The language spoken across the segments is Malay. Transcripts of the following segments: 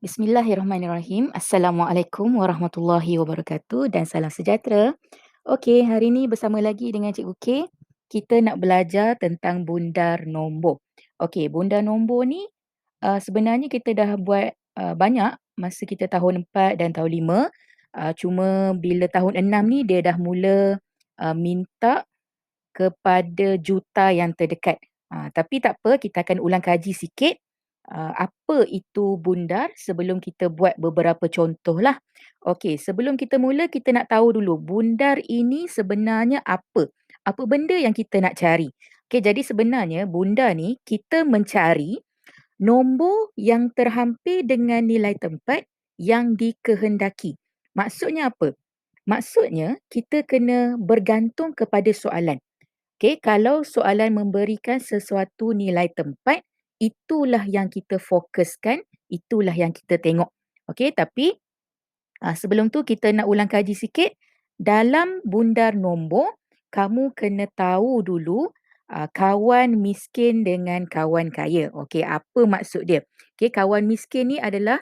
Bismillahirrahmanirrahim. Assalamualaikum warahmatullahi wabarakatuh dan salam sejahtera. Okey, hari ini bersama lagi dengan Cikgu K. Kita nak belajar tentang bundar nombor. Okey, bundar nombor ni sebenarnya kita dah buat banyak masa kita tahun 4 dan tahun 5. Cuma bila tahun 6 ni dia dah mula minta kepada juta yang terdekat. Tapi tak apa, kita akan ulang kaji sikit apa itu bundar sebelum kita buat beberapa contohlah. Okey, sebelum kita mula kita nak tahu dulu bundar ini sebenarnya apa? Apa benda yang kita nak cari? Okey, jadi sebenarnya bundar ni kita mencari nombor yang terhampir dengan nilai tempat yang dikehendaki. Maksudnya apa? Maksudnya kita kena bergantung kepada soalan. Okey, kalau soalan memberikan sesuatu nilai tempat, itulah yang kita fokuskan, itulah yang kita tengok. Okey, tapi sebelum tu kita nak ulang kaji sikit. Dalam bundar nombor, kamu kena tahu dulu kawan miskin dengan kawan kaya. Okey, apa maksud dia? Okey, kawan miskin ni adalah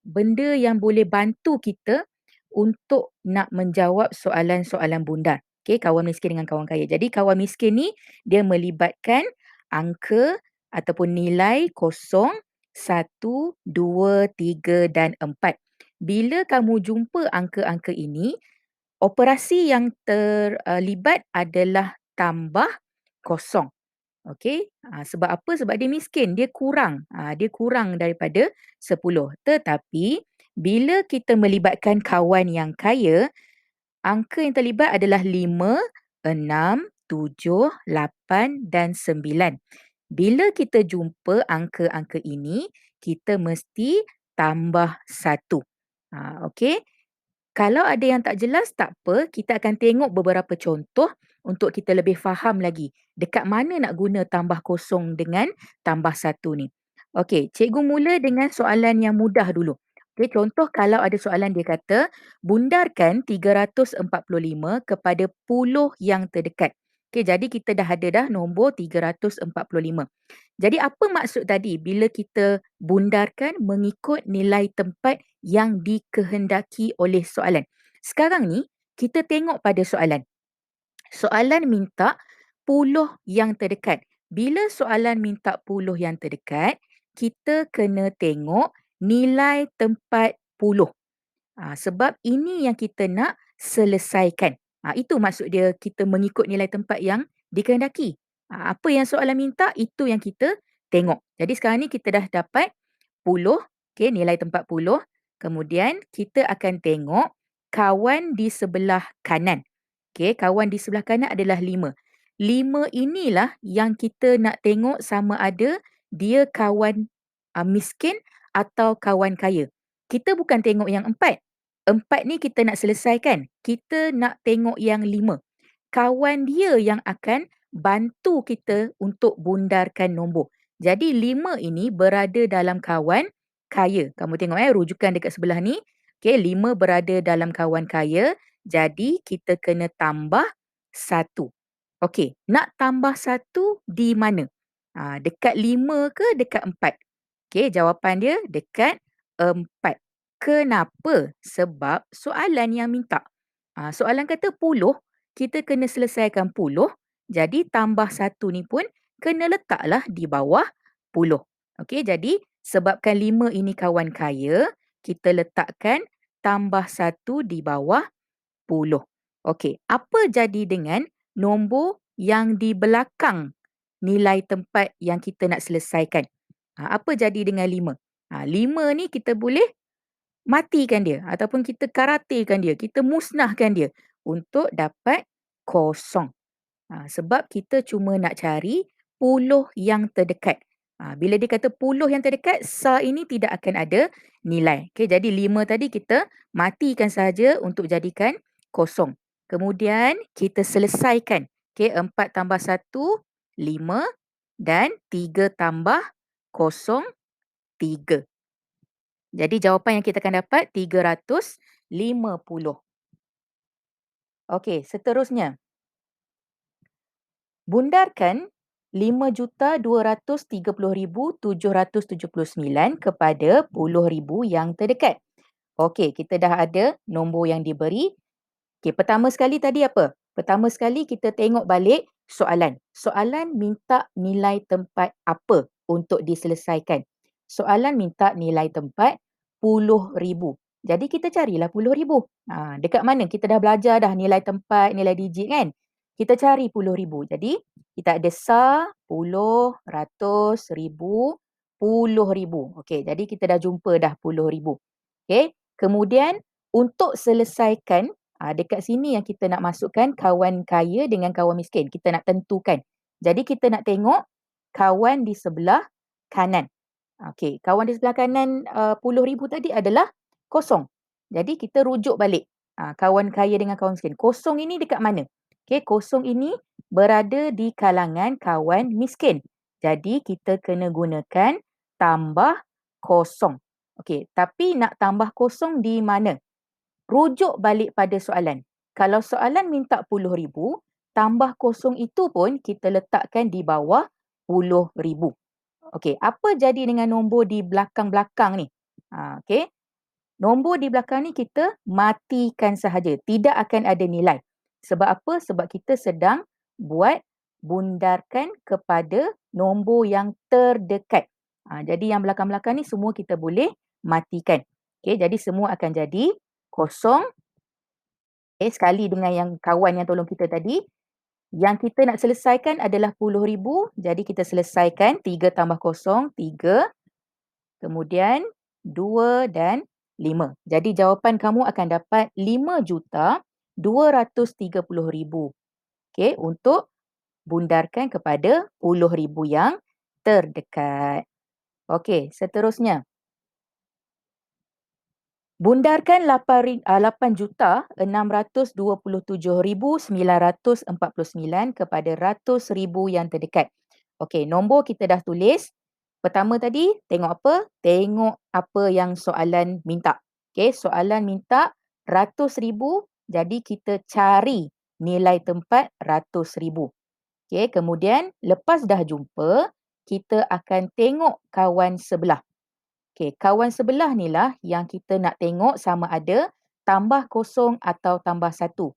benda yang boleh bantu kita untuk nak menjawab soalan-soalan bundar. Okey, kawan miskin dengan kawan kaya. Jadi kawan miskin ni dia melibatkan angka ataupun nilai kosong, 1, 2, 3 dan 4. Bila kamu jumpa angka-angka ini, operasi yang terlibat adalah tambah kosong. Okey, sebab apa? Sebab dia miskin, dia kurang. Dia kurang daripada 10. Tetapi bila kita melibatkan kawan yang kaya, angka yang terlibat adalah 5, 6, 7, 8 dan 9. Bila kita jumpa angka-angka ini, kita mesti tambah 1. Okey. Kalau ada yang tak jelas, tak apa. Kita akan tengok beberapa contoh untuk kita lebih faham lagi. Dekat mana nak guna tambah kosong dengan tambah 1 ni. Okey, cikgu mula dengan soalan yang mudah dulu. Okey, contoh kalau ada soalan dia kata, bundarkan 345 kepada puluh yang terdekat. Okey, jadi kita dah ada dah nombor 345. Jadi apa maksud tadi bila kita bundarkan mengikut nilai tempat yang dikehendaki oleh soalan? Sekarang ni kita tengok pada soalan. Soalan minta puluh yang terdekat. Bila soalan minta puluh yang terdekat, kita kena tengok nilai tempat puluh. Sebab ini yang kita nak selesaikan. Itu maksud dia kita mengikut nilai tempat yang dikehendaki. Apa yang soalan minta, itu yang kita tengok. Jadi sekarang ni kita dah dapat puluh, okay, nilai tempat puluh. Kemudian kita akan tengok kawan di sebelah kanan. Okay, kawan di sebelah kanan adalah 5. 5 inilah yang kita nak tengok sama ada dia kawan miskin atau kawan kaya. Kita bukan tengok yang 4. 4 ni kita nak selesaikan. Kita nak tengok yang 5. Kawan dia yang akan bantu kita untuk bundarkan nombor. Jadi 5 ini berada dalam kawan kaya. Kamu tengok rujukan dekat sebelah ni. Okey, 5 berada dalam kawan kaya. Jadi kita kena tambah 1. Okey, nak tambah 1 di mana? Dekat 5 ke dekat 4? Okey, jawapan dia dekat 4. Kenapa? Sebab soalan yang minta. Soalan kata puluh, kita kena selesaikan puluh. Jadi tambah 1 ni pun kena letaklah di bawah puluh. Okey, jadi sebabkan 5 ini kawan kaya, kita letakkan tambah 1 di bawah puluh. Okey, apa jadi dengan nombor yang di belakang nilai tempat yang kita nak selesaikan? Apa jadi dengan 5? 5 ni kita boleh matikan dia ataupun kita karatekan dia, kita musnahkan dia untuk dapat kosong. Sebab kita cuma nak cari puluh yang terdekat. Bila dia kata puluh yang terdekat, sa ini tidak akan ada nilai. Okay, jadi 5 tadi kita matikan saja untuk jadikan kosong. Kemudian kita selesaikan. Okay, 4 tambah 1, 5 dan 3 tambah kosong, 3. Jadi jawapan yang kita akan dapat 350. Okey, seterusnya. Bundarkan 5,230,779 kepada 10,000 yang terdekat. Okey, kita dah ada nombor yang diberi. Okey, pertama sekali tadi apa? Pertama sekali kita tengok balik soalan. Soalan minta nilai tempat apa untuk diselesaikan? Soalan minta nilai tempat 10,000. Jadi kita carilah 10,000. Dekat mana? Kita dah belajar dah nilai tempat, nilai digit kan? Kita cari 10,000. Jadi kita ada sa, puluh, ratus, ribu, 10,000. Okey, jadi kita dah jumpa dah 10,000. Okey, kemudian untuk selesaikan, dekat sini yang kita nak masukkan kawan kaya dengan kawan miskin. Kita nak tentukan. Jadi kita nak tengok kawan di sebelah kanan. Okey, kawan di sebelah kanan 10,000 tadi adalah kosong. Jadi kita rujuk balik. Kawan kaya dengan kawan miskin. Kosong ini dekat mana? Okey, kosong ini berada di kalangan kawan miskin. Jadi kita kena gunakan tambah kosong. Okey, tapi nak tambah kosong di mana? Rujuk balik pada soalan. Kalau soalan minta 10,000, tambah kosong itu pun kita letakkan di bawah 10,000. Okey, apa jadi dengan nombor di belakang-belakang ni? Okey. Nombor di belakang ni kita matikan sahaja. Tidak akan ada nilai. Sebab apa? Sebab kita sedang buat bundarkan kepada nombor yang terdekat. Jadi yang belakang-belakang ni semua kita boleh matikan. Okey, jadi semua akan jadi kosong. Sekali dengan yang kawan yang tolong kita tadi. Yang kita nak selesaikan adalah 10,000. Jadi kita selesaikan 3 tambah kosong, 3. Kemudian 2 dan 5. Jadi jawapan kamu akan dapat 5,230,000. Okey, untuk bundarkan kepada 10,000 yang terdekat. Okey, seterusnya. Bundarkan 8,627,949 kepada ratus ribu yang terdekat. Okey, nombor kita dah tulis. Pertama tadi, tengok apa? Tengok apa yang soalan minta. Okey, soalan minta ratus ribu, jadi kita cari nilai tempat ratus ribu. Okey, kemudian lepas dah jumpa, kita akan tengok kawan sebelah. Okey, kawan sebelah ni lah yang kita nak tengok sama ada tambah kosong atau tambah satu.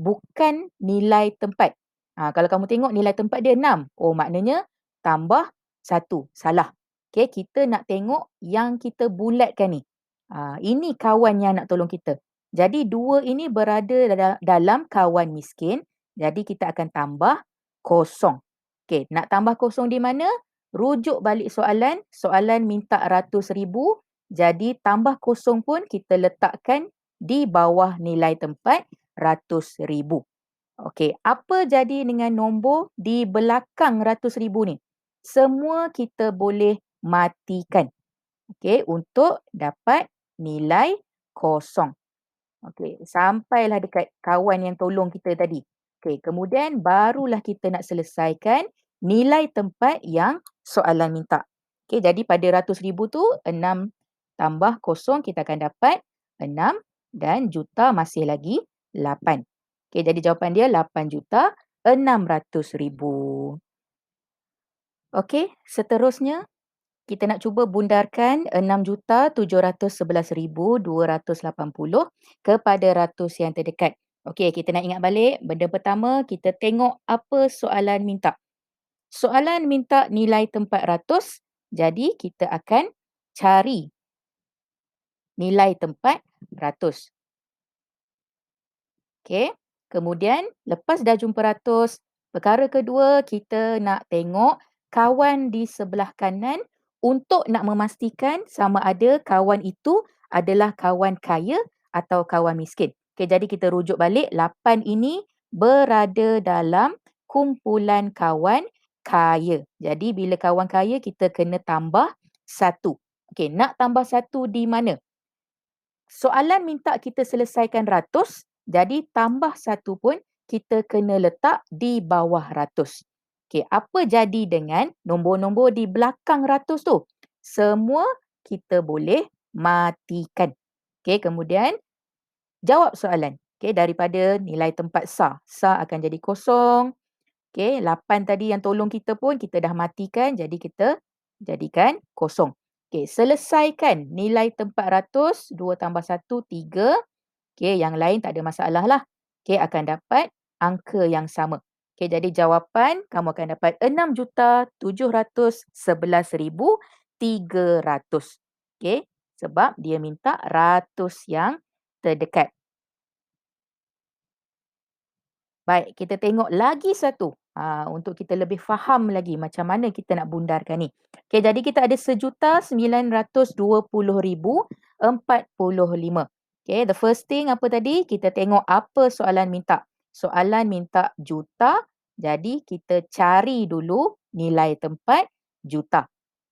Bukan nilai tempat. Kalau kamu tengok nilai tempat dia 6. Oh, maknanya tambah satu. Salah. Okey, kita nak tengok yang kita bulatkan ni. Ini kawan yang nak tolong kita. Jadi, dua ini berada dalam kawan miskin. Jadi, kita akan tambah kosong. Okey, nak tambah kosong di mana? Rujuk balik soalan. Soalan minta ratus ribu. Jadi, tambah kosong pun kita letakkan di bawah nilai tempat ratus ribu. Okey, apa jadi dengan nombor di belakang ratus ribu ni? Semua kita boleh matikan. Okey, untuk dapat nilai kosong. Okey, sampailah dekat kawan yang tolong kita tadi. Okey, kemudian barulah kita nak selesaikan nilai tempat yang soalan minta. Okey, jadi pada ratus ribu tu 6 tambah kosong kita akan dapat 6 dan juta masih lagi 8. Okey, jadi jawapan dia 8,600,000. Okey, seterusnya kita nak cuba bundarkan 6,711,280 kepada ratus yang terdekat. Okey, kita nak ingat balik. Benda pertama, kita tengok apa soalan minta. Soalan minta nilai tempat ratus. Jadi, kita akan cari nilai tempat ratus. Okey. Kemudian, lepas dah jumpa ratus, perkara kedua, kita nak tengok kawan di sebelah kanan untuk nak memastikan sama ada kawan itu adalah kawan kaya atau kawan miskin. Okey, jadi kita rujuk balik. 8 ini berada dalam kumpulan kawan kaya. Jadi, bila kawan kaya, kita kena tambah 1. Okey, nak tambah 1 di mana? Soalan minta kita selesaikan ratus, jadi tambah 1 pun kita kena letak di bawah ratus. Okey, apa jadi dengan nombor-nombor di belakang ratus tu? Semua kita boleh matikan. Okey, kemudian jawab soalan. Okey, daripada nilai tempat sa. Sa akan jadi kosong. Okey, 8 tadi yang tolong kita pun kita dah matikan, jadi kita jadikan kosong. Okey, selesaikan nilai tempat ratus, 2 tambah satu 3. Okey, yang lain tak ada masalah lah. Okey, akan dapat angka yang sama. Okey, jadi jawapan kamu akan dapat 6,711,300. Okey, sebab dia minta ratus yang terdekat. Baik, kita tengok lagi satu. Untuk kita lebih faham lagi macam mana kita nak bundarkan ni. Okey, jadi kita ada 1,920,045. Okey, the first thing apa tadi? Kita tengok apa soalan minta. Soalan minta juta, jadi kita cari dulu nilai tempat juta.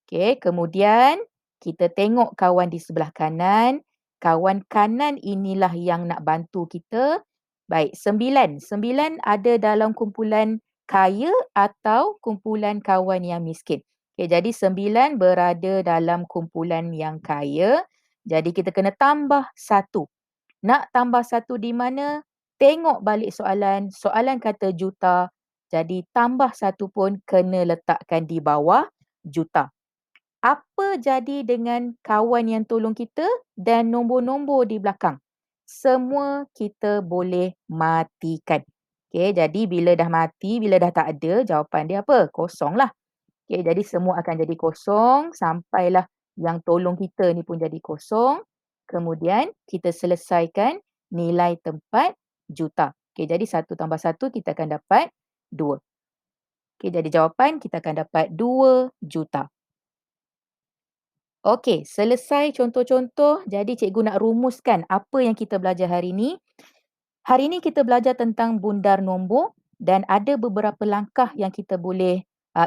Okey, kemudian kita tengok kawan di sebelah kanan. Kawan kanan inilah yang nak bantu kita. Baik, 9. 9 ada dalam kumpulan kaya atau kumpulan kawan yang miskin. Okey, jadi 9 berada dalam kumpulan yang kaya. Jadi kita kena tambah satu. Nak tambah satu di mana? Tengok balik soalan. Soalan kata juta. Jadi tambah satu pun kena letakkan di bawah juta. Apa jadi dengan kawan yang tolong kita dan nombor-nombor di belakang? Semua kita boleh matikan. Okey, jadi bila dah mati, bila dah tak ada, jawapan dia apa? Kosong lah. Okey, jadi semua akan jadi kosong sampailah yang tolong kita ni pun jadi kosong. Kemudian kita selesaikan nilai tempat juta. Okey, jadi 1 tambah 1 kita akan dapat 2. Okey, jadi jawapan kita akan dapat 2 juta. Okey, selesai contoh-contoh. Jadi cikgu nak rumuskan apa yang kita belajar hari ini. Hari ini kita belajar tentang bundar nombor dan ada beberapa langkah yang kita boleh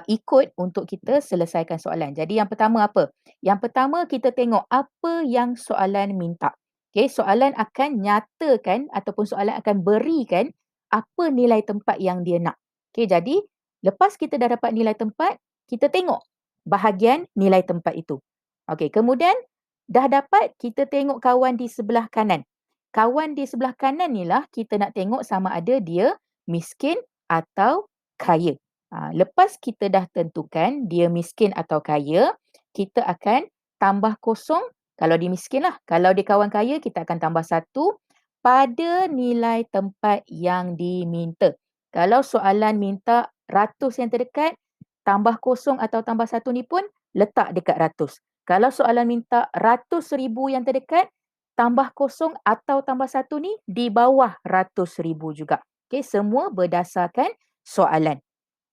ikut untuk kita selesaikan soalan. Jadi yang pertama apa? Yang pertama kita tengok apa yang soalan minta. Okey, soalan akan nyatakan ataupun soalan akan berikan apa nilai tempat yang dia nak. Okey, jadi lepas kita dah dapat nilai tempat, kita tengok bahagian nilai tempat itu. Okey, kemudian dah dapat, kita tengok kawan di sebelah kanan. Kawan di sebelah kanan ni lah kita nak tengok sama ada dia miskin atau kaya. Lepas kita dah tentukan dia miskin atau kaya, kita akan tambah kosong kalau dia miskin lah. Kalau dia kawan kaya, kita akan tambah satu pada nilai tempat yang diminta. Kalau soalan minta ratus yang terdekat, tambah kosong atau tambah satu ni pun letak dekat ratus. Kalau soalan minta ratus ribu yang terdekat, tambah kosong atau tambah satu ni di bawah ratus ribu juga. Okey, semua berdasarkan soalan.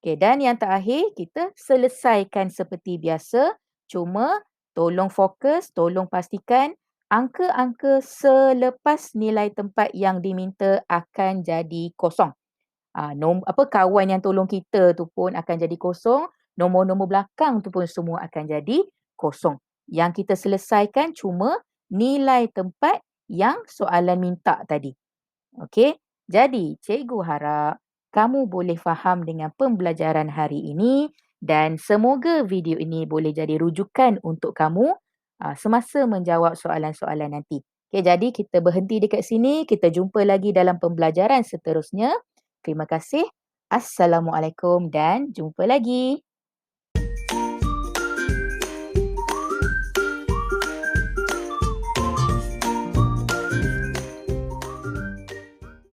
Okey, dan yang terakhir kita selesaikan seperti biasa. Cuma tolong fokus, tolong pastikan angka-angka selepas nilai tempat yang diminta akan jadi kosong. Kawan yang tolong kita tu pun akan jadi kosong, nombor-nombor belakang tu pun semua akan jadi kosong. Yang kita selesaikan cuma nilai tempat yang soalan minta tadi. Okey, jadi cikgu harap kamu boleh faham dengan pembelajaran hari ini dan semoga video ini boleh jadi rujukan untuk kamu semasa menjawab soalan-soalan nanti. Okey, jadi kita berhenti dekat sini. Kita jumpa lagi dalam pembelajaran seterusnya. Terima kasih. Assalamualaikum dan jumpa lagi.